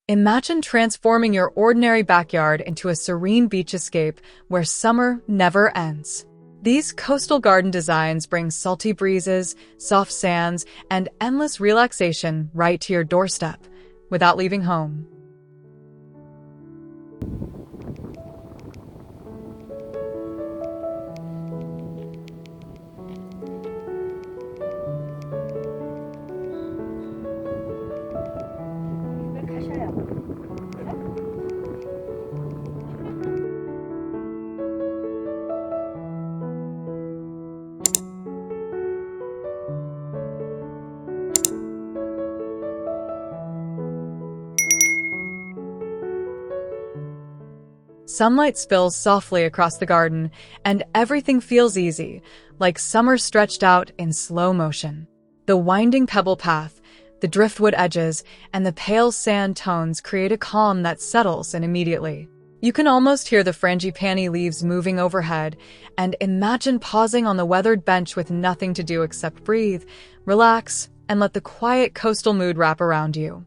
Imagine transforming your ordinary backyard into a serene beach escape where summer never ends. These coastal garden designs bring salty breezes, soft sands, and endless relaxation right to your doorstep without leaving home. Sunlight spills softly across the garden, and everything feels easy, like summer stretched out in slow motion. The winding pebble path, the driftwood edges, and the pale sand tones create a calm that settles in immediately. You can almost hear the frangipani leaves moving overhead, and imagine pausing on the weathered bench with nothing to do except breathe, relax, and let the quiet coastal mood wrap around you.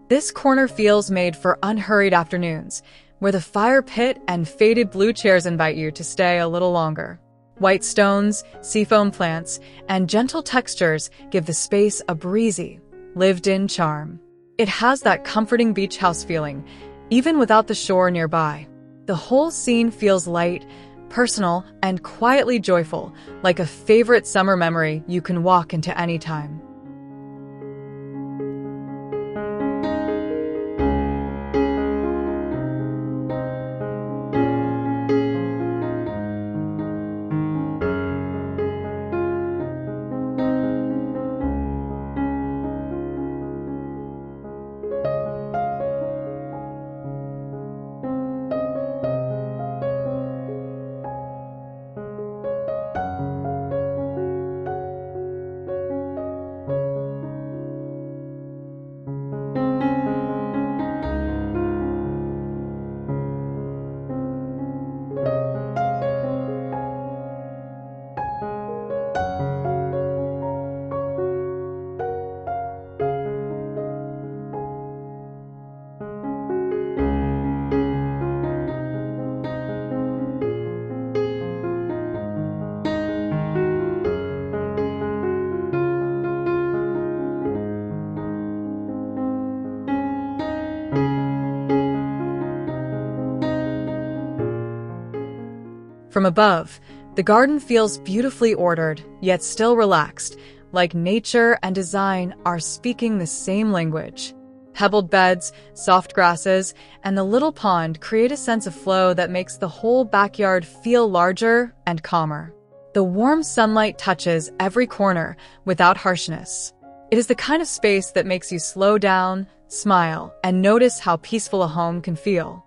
This corner feels made for unhurried afternoons, where the fire pit and faded blue chairs invite you to stay a little longer. White stones, seafoam plants, and gentle textures give the space a breezy, lived-in charm. It has that comforting beach house feeling, even without the shore nearby. The whole scene feels light, personal, and quietly joyful, like a favorite summer memory you can walk into anytime. From above, the garden feels beautifully ordered, yet still relaxed, like nature and design are speaking the same language. Pebbled beds, soft grasses, and the little pond create a sense of flow that makes the whole backyard feel larger and calmer. The warm sunlight touches every corner without harshness. It is the kind of space that makes you slow down, smile, and notice how peaceful a home can feel.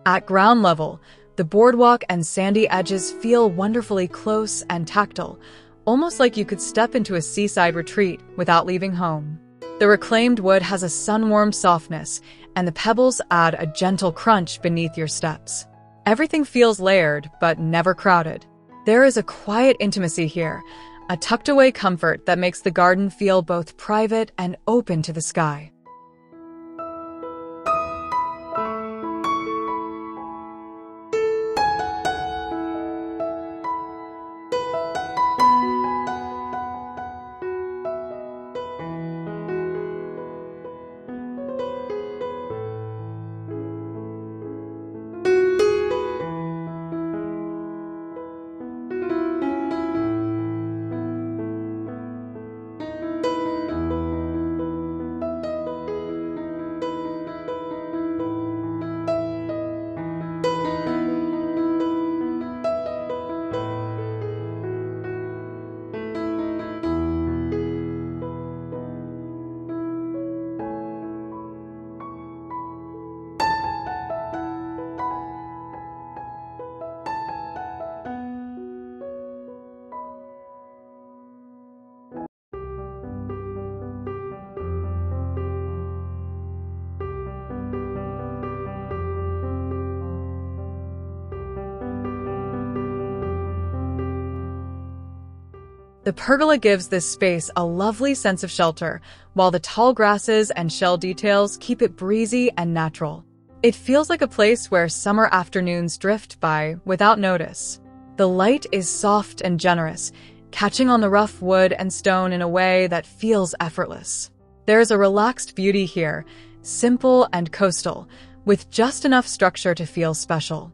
At ground level, the boardwalk and sandy edges feel wonderfully close and tactile, almost like you could step into a seaside retreat without leaving home. The reclaimed wood has a sun-warmed softness, and the pebbles add a gentle crunch beneath your steps. Everything feels layered, but never crowded. There is a quiet intimacy here, a tucked-away comfort that makes the garden feel both private and open to the sky. The pergola gives this space a lovely sense of shelter, while the tall grasses and shell details keep it breezy and natural. It feels like a place where summer afternoons drift by without notice. The light is soft and generous, catching on the rough wood and stone in a way that feels effortless. There is a relaxed beauty here, simple and coastal, with just enough structure to feel special.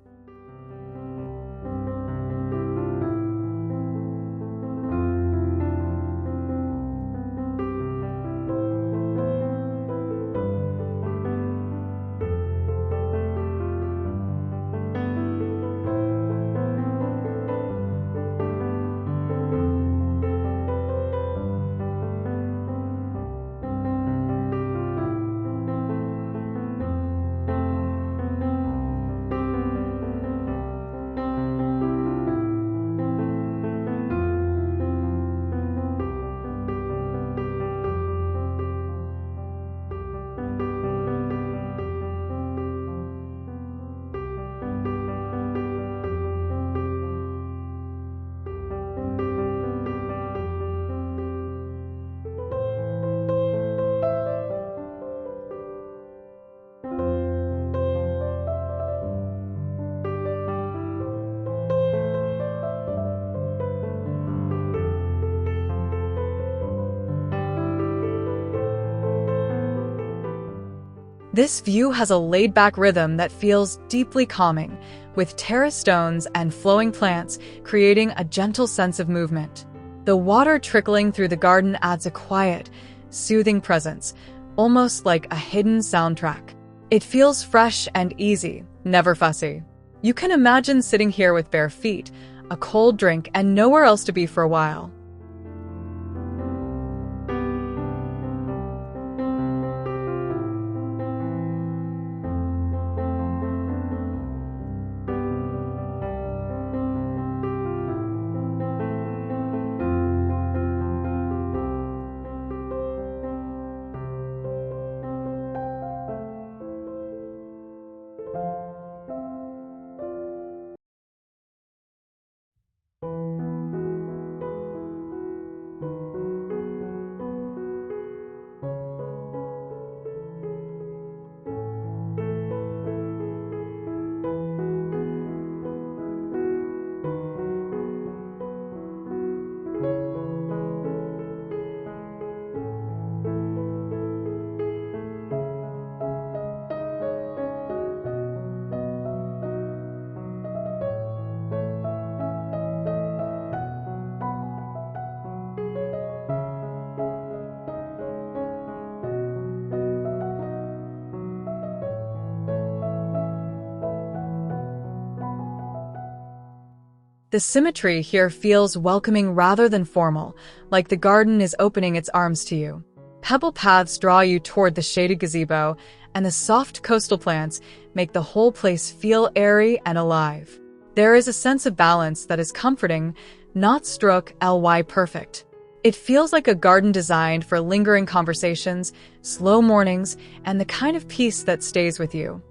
This view has a laid-back rhythm that feels deeply calming, with terrace stones and flowing plants creating a gentle sense of movement. The water trickling through the garden adds a quiet, soothing presence, almost like a hidden soundtrack. It feels fresh and easy, never fussy. You can imagine sitting here with bare feet, a cold drink, and nowhere else to be for a while. The symmetry here feels welcoming rather than formal, like the garden is opening its arms to you. Pebble paths draw you toward the shaded gazebo, and the soft coastal plants make the whole place feel airy and alive. There is a sense of balance that is comforting, not ly perfect. It feels like a garden designed for lingering conversations, slow mornings, and the kind of peace that stays with you.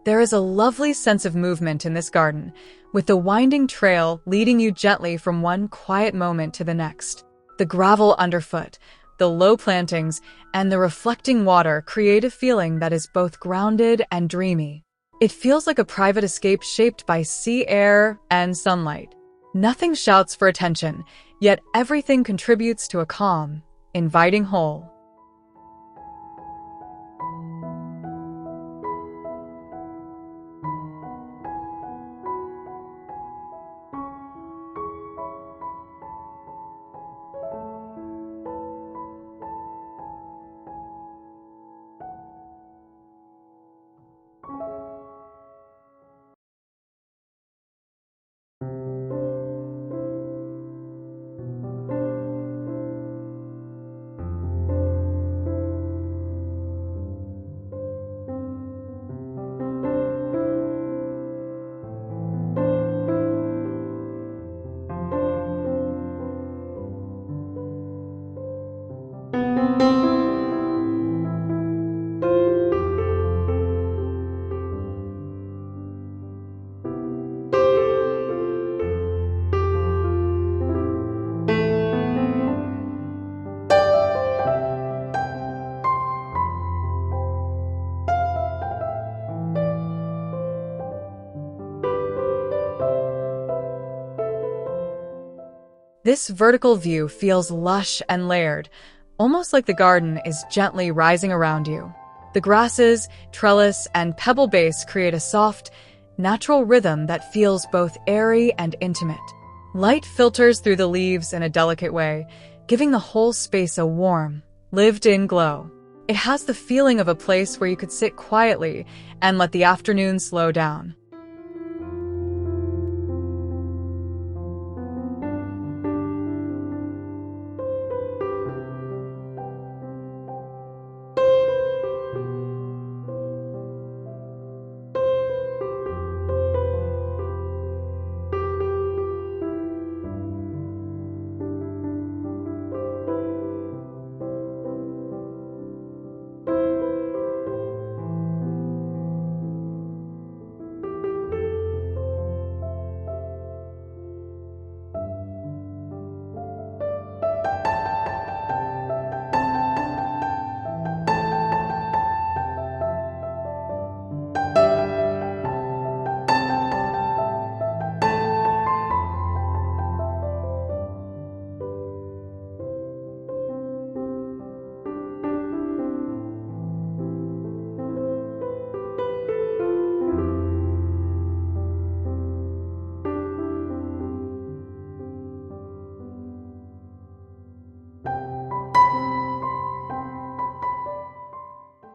There is a lovely sense of movement in this garden, with the winding trail leading you gently from one quiet moment to the next. The gravel underfoot, the low plantings, and the reflecting water create a feeling that is both grounded and dreamy. It feels like a private escape shaped by sea air and sunlight. Nothing shouts for attention, yet everything contributes to a calm, inviting whole. This vertical view feels lush and layered, almost like the garden is gently rising around you. The grasses, trellis, and pebble base create a soft, natural rhythm that feels both airy and intimate. Light filters through the leaves in a delicate way, giving the whole space a warm, lived-in glow. It has the feeling of a place where you could sit quietly and let the afternoon slow down.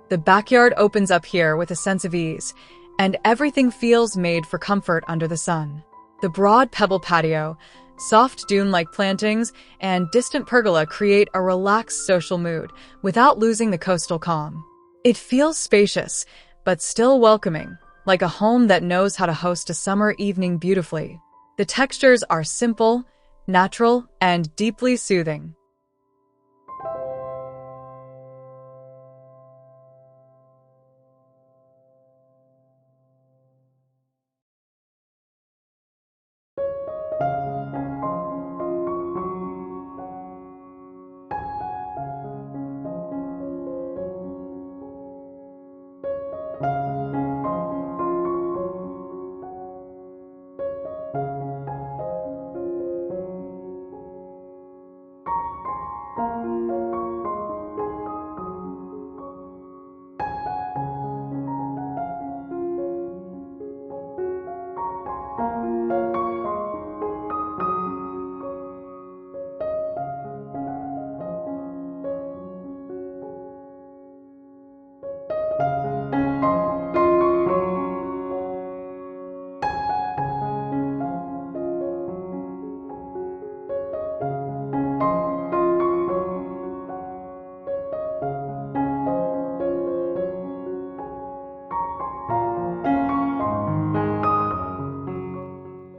The backyard opens up here with a sense of ease, and everything feels made for comfort under the sun. The broad pebble patio, soft dune-like plantings, and distant pergola create a relaxed social mood without losing the coastal calm. It feels spacious, but still welcoming, like a home that knows how to host a summer evening beautifully. The textures are simple, natural, and deeply soothing.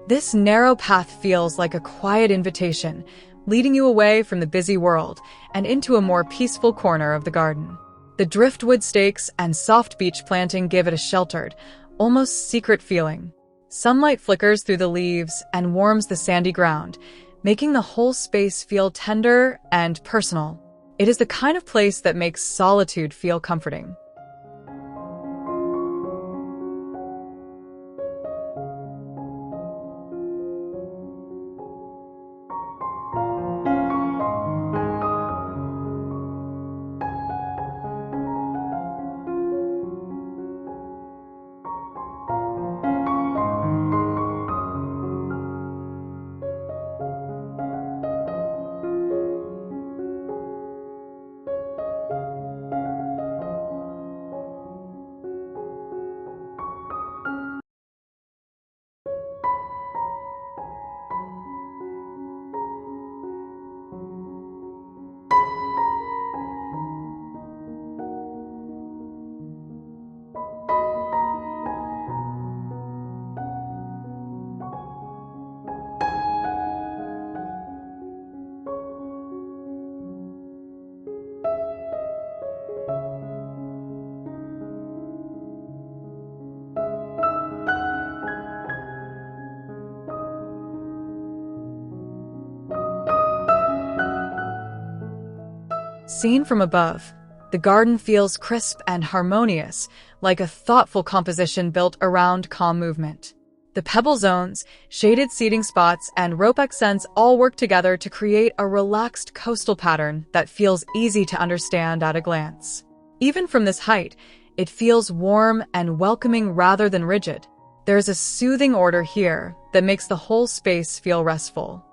This narrow path feels like a quiet invitation, leading you away from the busy world and into a more peaceful corner of the garden. The driftwood stakes and soft beech planting give it a sheltered, almost secret feeling. Sunlight flickers through the leaves and warms the sandy ground, making the whole space feel tender and personal. It is the kind of place that makes solitude feel comforting. Seen from above, the garden feels crisp and harmonious, like a thoughtful composition built around calm movement. The pebble zones, shaded seating spots, and rope accents all work together to create a relaxed coastal pattern that feels easy to understand at a glance. Even from this height, it feels warm and welcoming rather than rigid. There's a soothing order here that makes the whole space feel restful.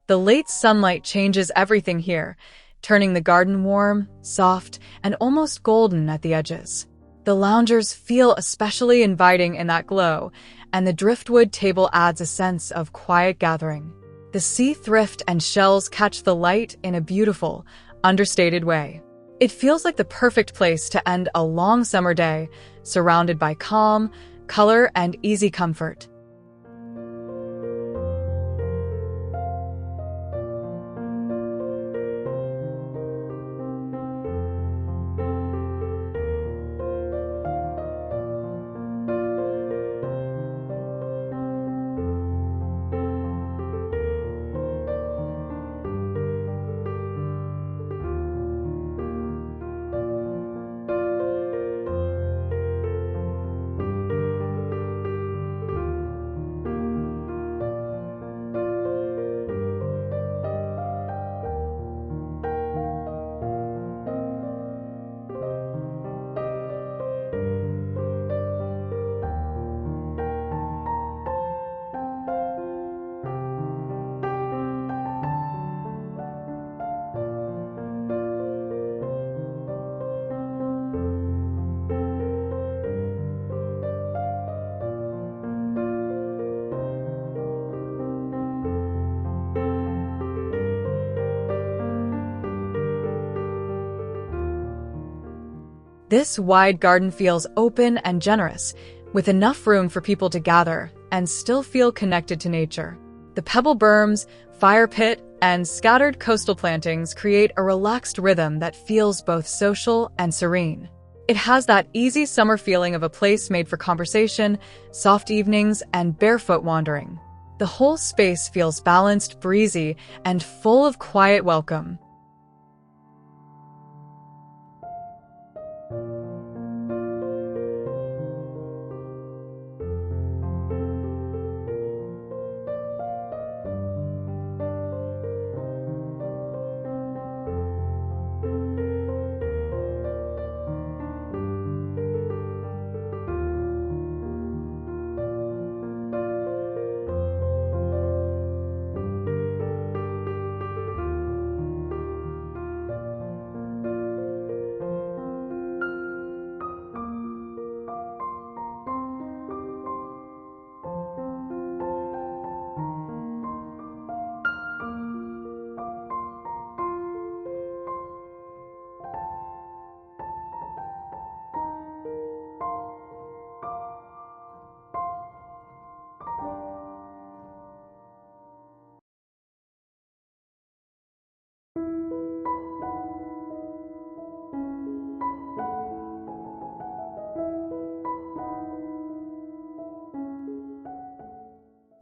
The late sunlight changes everything here, turning the garden warm, soft, and almost golden at the edges. The loungers feel especially inviting in that glow, and the driftwood table adds a sense of quiet gathering. The sea thrift and shells catch the light in a beautiful, understated way. It feels like the perfect place to end a long summer day, surrounded by calm, color, and easy comfort. This wide garden feels open and generous, with enough room for people to gather and still feel connected to nature. The pebble berms, fire pit, and scattered coastal plantings create a relaxed rhythm that feels both social and serene. It has that easy summer feeling of a place made for conversation, soft evenings, and barefoot wandering. The whole space feels balanced, breezy, and full of quiet welcome.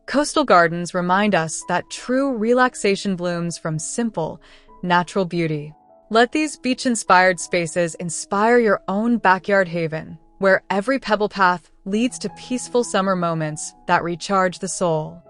Coastal gardens remind us that true relaxation blooms from simple, natural beauty. Let these beach-inspired spaces inspire your own backyard haven, where every pebble path leads to peaceful summer moments that recharge the soul.